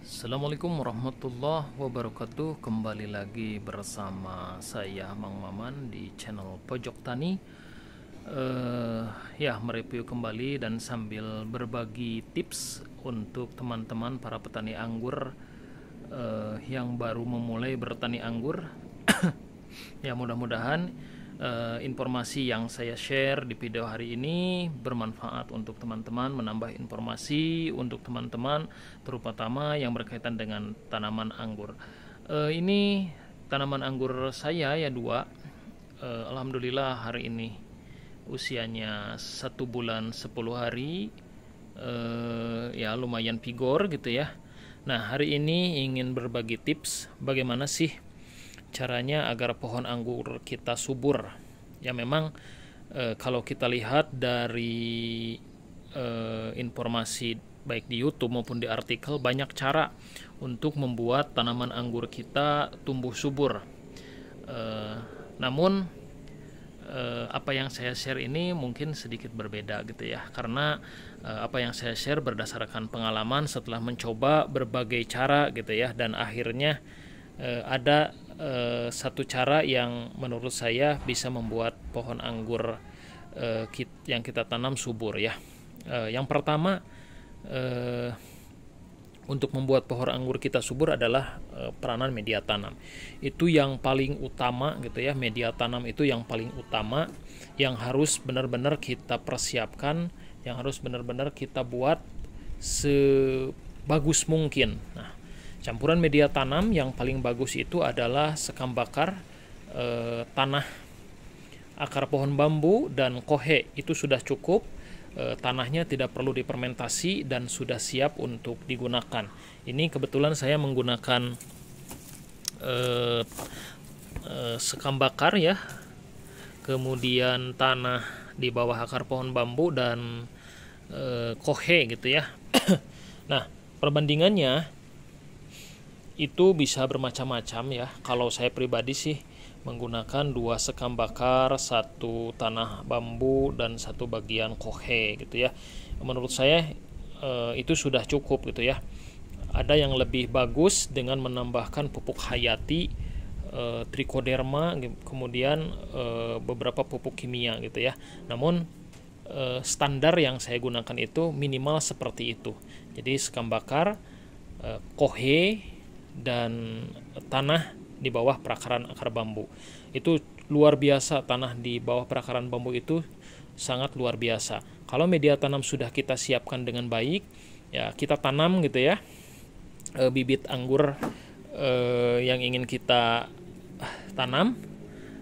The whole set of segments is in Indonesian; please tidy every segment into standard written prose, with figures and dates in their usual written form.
Assalamualaikum warahmatullahi wabarakatuh. Kembali lagi bersama saya Mang Maman di channel Pojok Tani. Mereview kembali dan sambil berbagi tips untuk teman-teman para petani anggur yang baru memulai bertani anggur. Ya, mudah-mudahan informasi yang saya share di video hari ini bermanfaat untuk teman-teman, menambah informasi untuk teman-teman, terutama yang berkaitan dengan tanaman anggur. Ini tanaman anggur saya ya dua. Alhamdulillah hari ini usianya 1 bulan 10 hari. Ya lumayan vigor gitu ya. Nah, hari ini ingin berbagi tips bagaimana sih caranya agar pohon anggur kita subur. Ya memang kalau kita lihat dari informasi baik di YouTube maupun di artikel, banyak cara untuk membuat tanaman anggur kita tumbuh subur. Namun apa yang saya share ini mungkin sedikit berbeda gitu ya, karena apa yang saya share berdasarkan pengalaman setelah mencoba berbagai cara gitu ya, dan akhirnya ada satu cara yang menurut saya bisa membuat pohon anggur yang kita tanam subur ya. Yang pertama, untuk membuat pohon anggur kita subur adalah peranan media tanam. Itu yang paling utama gitu ya. Media tanam itu yang paling utama, yang harus benar-benar kita persiapkan, yang harus benar-benar kita buat sebagus mungkin. Nah, campuran media tanam yang paling bagus itu adalah sekam bakar, tanah akar pohon bambu, dan kohe. Itu sudah cukup. Tanahnya tidak perlu difermentasi dan sudah siap untuk digunakan. Ini kebetulan saya menggunakan sekam bakar ya, kemudian tanah di bawah akar pohon bambu, dan kohe gitu ya. Nah, perbandingannya itu bisa bermacam-macam ya. Kalau saya pribadi sih menggunakan 2 sekam bakar, 1 tanah bambu, dan 1 bagian kohe gitu ya. Menurut saya itu sudah cukup gitu ya. Ada yang lebih bagus dengan menambahkan pupuk hayati, trichoderma, kemudian beberapa pupuk kimia gitu ya. Namun standar yang saya gunakan itu minimal seperti itu. Jadi sekam bakar, kohe, dan tanah di bawah perakaran akar bambu. Itu luar biasa, tanah di bawah perakaran bambu itu sangat luar biasa. Kalau media tanam sudah kita siapkan dengan baik, ya kita tanam gitu ya, bibit anggur yang ingin kita tanam.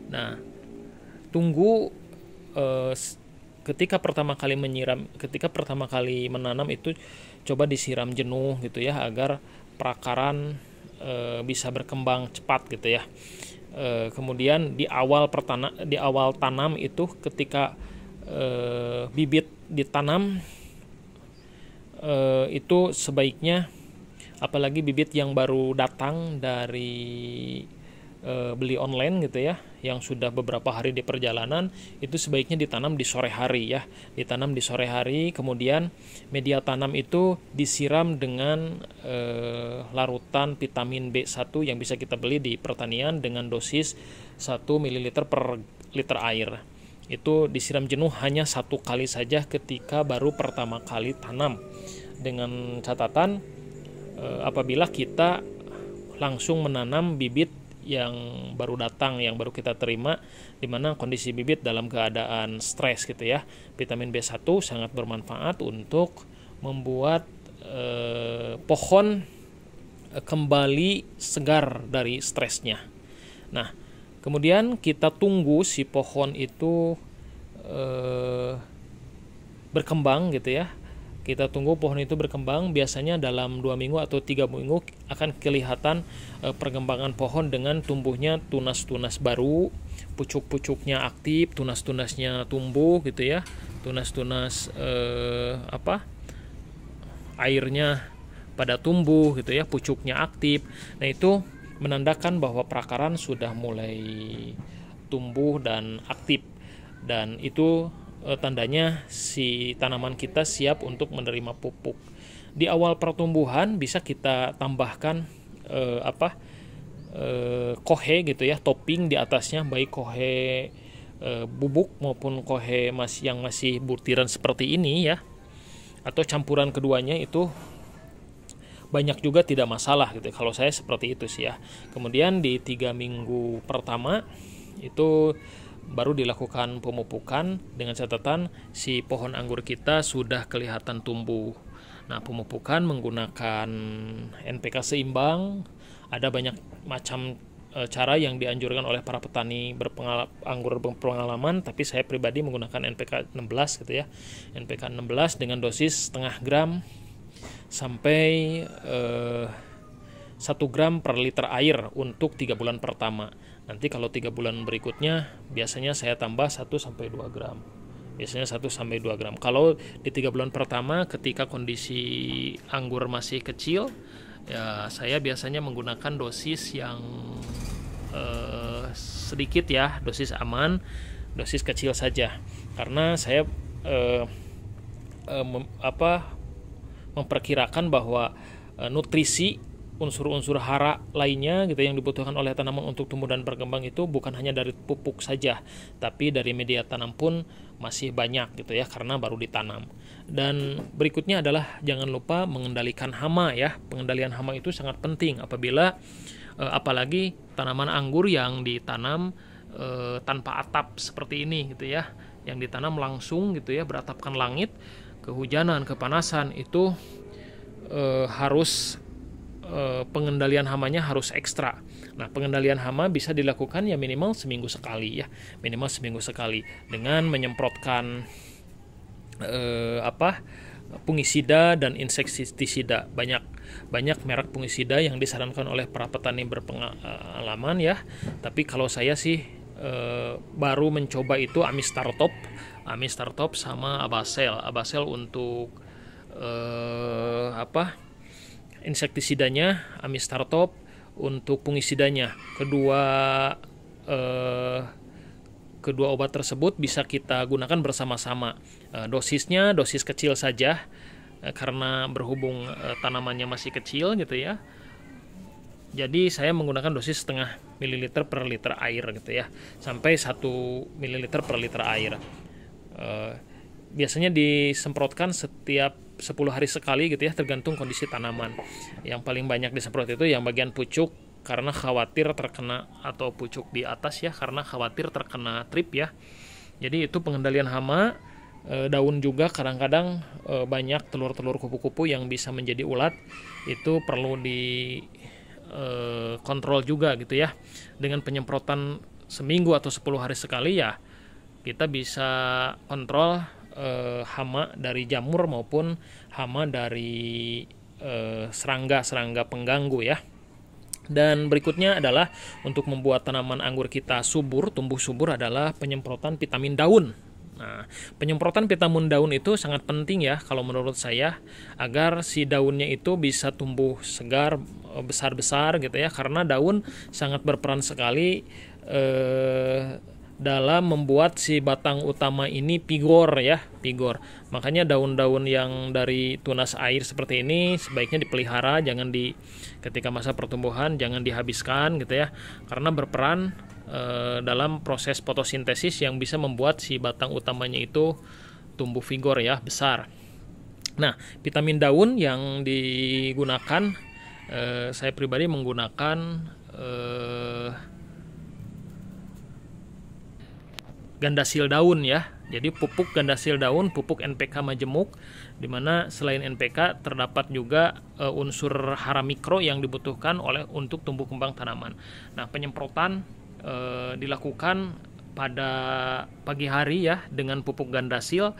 Nah, tunggu ketika pertama kali menanam itu coba disiram jenuh gitu ya, agar perakaran bisa berkembang cepat gitu ya. Kemudian di awal tanam itu, ketika bibit ditanam, itu sebaiknya, apalagi bibit yang baru datang dari beli online gitu ya, yang sudah beberapa hari di perjalanan, itu sebaiknya ditanam di sore hari ya. Ditanam di sore hari, kemudian media tanam itu disiram dengan larutan vitamin B1 yang bisa kita beli di pertanian dengan dosis 1 ml per liter air. Itu disiram jenuh hanya 1 kali saja ketika baru pertama kali tanam, dengan catatan apabila kita langsung menanam bibit yang baru datang, yang baru kita terima, di mana kondisi bibit dalam keadaan stres gitu ya. Vitamin B1 sangat bermanfaat untuk membuat pohon kembali segar dari stresnya. Nah, kemudian kita tunggu si pohon itu berkembang gitu ya. Kita tunggu pohon itu berkembang, biasanya dalam 2 minggu atau 3 minggu akan kelihatan perkembangan pohon dengan tumbuhnya tunas-tunas baru, pucuk-pucuknya aktif, tunas-tunasnya tumbuh gitu ya, tunas-tunas airnya pada tumbuh gitu ya, pucuknya aktif. Nah, itu menandakan bahwa perakaran sudah mulai tumbuh dan aktif, dan itu tandanya si tanaman kita siap untuk menerima pupuk. di awal pertumbuhan bisa kita tambahkan kohe gitu ya, topping di atasnya, baik kohe bubuk maupun kohe yang masih butiran seperti ini ya, atau campuran keduanya itu banyak juga tidak masalah gitu. Kalau saya seperti itu sih ya. Kemudian di 3 minggu pertama itu baru dilakukan pemupukan dengan catatan si pohon anggur kita sudah kelihatan tumbuh. Nah, pemupukan menggunakan NPK seimbang. Ada banyak macam cara yang dianjurkan oleh para petani anggur berpengalaman, tapi saya pribadi menggunakan NPK 16 gitu ya. NPK 16 dengan dosis setengah gram sampai 1 gram per liter air untuk 3 bulan pertama. Nanti kalau 3 bulan berikutnya biasanya saya tambah 1-2 gram. Biasanya 1-2 gram. Kalau di 3 bulan pertama ketika kondisi anggur masih kecil, ya saya biasanya menggunakan dosis yang sedikit ya, dosis aman, dosis kecil saja. Karena saya memperkirakan bahwa nutrisi unsur-unsur hara lainnya gitu yang dibutuhkan oleh tanaman untuk tumbuh dan berkembang itu bukan hanya dari pupuk saja, tapi dari media tanam pun masih banyak gitu ya, karena baru ditanam. Dan berikutnya adalah jangan lupa mengendalikan hama ya. Pengendalian hama itu sangat penting apabila apalagi tanaman anggur yang ditanam tanpa atap seperti ini gitu ya, yang ditanam langsung gitu ya, beratapkan langit, kehujanan, kepanasan, itu harus pengendalian hamanya harus ekstra. Nah, pengendalian hama bisa dilakukan ya minimal seminggu sekali ya, minimal seminggu sekali dengan menyemprotkan fungisida dan insektisida. Banyak merek fungisida yang disarankan oleh para petani berpengalaman ya. Tapi kalau saya sih baru mencoba itu Amistartop sama Abasel untuk insektisidanya, Amistartop untuk fungisidanya. Kedua obat tersebut bisa kita gunakan bersama-sama. Dosisnya dosis kecil saja karena berhubung tanamannya masih kecil gitu ya. Jadi saya menggunakan dosis setengah mililiter per liter air gitu ya, sampai 1 mililiter per liter air. Biasanya disemprotkan setiap 10 hari sekali gitu ya, tergantung kondisi tanaman. Yang paling banyak disemprot itu yang bagian pucuk, karena khawatir terkena, atau pucuk di atas ya, karena khawatir terkena trip ya. Jadi itu pengendalian hama. Daun juga kadang-kadang banyak telur-telur kupu-kupu yang bisa menjadi ulat, itu perlu di kontrol juga gitu ya. Dengan penyemprotan seminggu atau 10 hari sekali ya, kita bisa kontrol hama dari jamur maupun hama dari serangga pengganggu ya. Dan berikutnya adalah untuk membuat tanaman anggur kita tumbuh subur adalah penyemprotan vitamin daun. Nah, penyemprotan vitamin daun itu sangat penting ya kalau menurut saya, agar si daunnya itu bisa tumbuh segar, besar-besar gitu ya, karena daun sangat berperan sekali dalam membuat si batang utama ini vigor. Makanya daun-daun yang dari tunas air seperti ini sebaiknya dipelihara, ketika masa pertumbuhan jangan dihabiskan gitu ya, karena berperan dalam proses fotosintesis yang bisa membuat si batang utamanya itu tumbuh vigor ya, besar. Nah, vitamin daun yang digunakan, saya pribadi menggunakan gandasil daun ya. Jadi pupuk gandasil daun, pupuk NPK majemuk, di mana selain NPK terdapat juga unsur hara mikro yang dibutuhkan untuk tumbuh kembang tanaman. Nah, penyemprotan dilakukan pada pagi hari ya dengan pupuk gandasil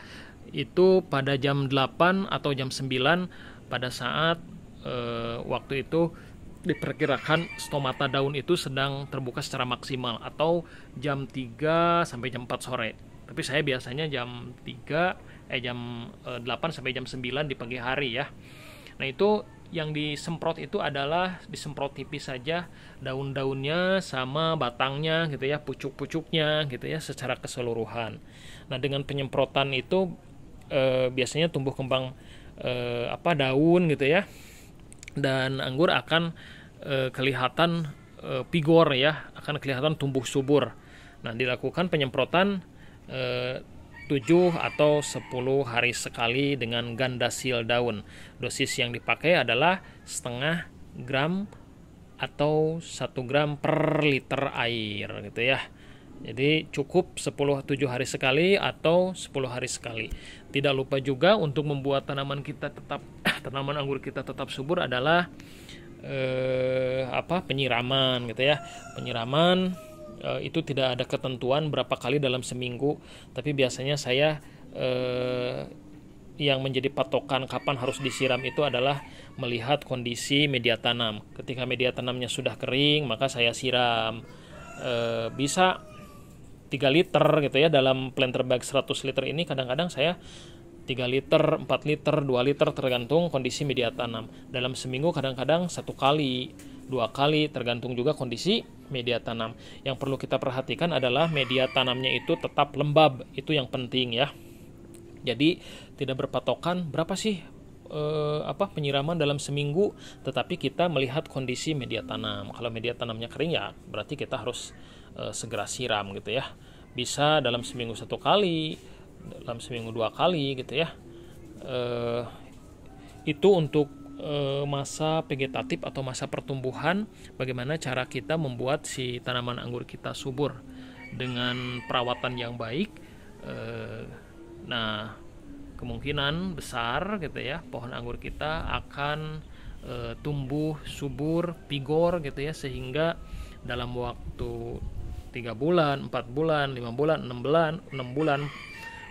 itu pada jam 8 atau jam 9 pada saat waktu itu diperkirakan stomata daun itu sedang terbuka secara maksimal, atau jam 3 sampai jam 4 sore. Tapi saya biasanya jam 8 sampai jam 9 di pagi hari ya. Nah, itu yang disemprot itu adalah disemprot tipis saja, daun-daunnya sama batangnya gitu ya, pucuk-pucuknya gitu ya, secara keseluruhan. Nah, dengan penyemprotan itu biasanya tumbuh kembang daun gitu ya, dan anggur akan kelihatan vigor ya, akan kelihatan tumbuh subur. Nah, dilakukan penyemprotan 7 atau 10 hari sekali dengan gandasil daun. Dosis yang dipakai adalah setengah gram atau 1 gram per liter air gitu ya. Jadi cukup 7 hari sekali atau 10 hari sekali. Tidak lupa juga untuk membuat tanaman anggur kita tetap subur adalah penyiraman gitu ya. Penyiraman itu tidak ada ketentuan berapa kali dalam seminggu, tapi biasanya saya yang menjadi patokan kapan harus disiram itu adalah melihat kondisi media tanam. Ketika media tanamnya sudah kering, maka saya siram bisa 3 liter gitu ya. Dalam planter bag 100 liter ini kadang-kadang saya 3 liter, 4 liter, 2 liter tergantung kondisi media tanam. Dalam seminggu kadang-kadang 1 kali, 2 kali, tergantung juga kondisi media tanam. Yang perlu kita perhatikan adalah media tanamnya itu tetap lembab, itu yang penting ya. Jadi tidak berpatokan berapa sih penyiraman dalam seminggu, tetapi kita melihat kondisi media tanam. Kalau media tanamnya kering ya berarti kita harus segera siram gitu ya. Bisa dalam seminggu 1 kali, dalam seminggu 2 kali gitu ya. Itu untuk masa vegetatif atau masa pertumbuhan, bagaimana cara kita membuat si tanaman anggur kita subur dengan perawatan yang baik. Nah, kemungkinan besar gitu ya, pohon anggur kita akan tumbuh subur, vigor gitu ya, sehingga dalam waktu 3 bulan, 4 bulan, 5 bulan, 6 bulan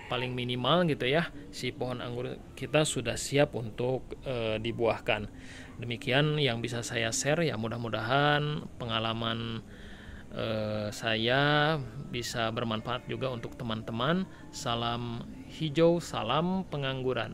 paling minimal gitu ya, si pohon anggur kita sudah siap untuk dibuahkan. Demikian yang bisa saya share ya, mudah-mudahan pengalaman saya bisa bermanfaat juga untuk teman-teman. Salam hijau, salam pengangguran.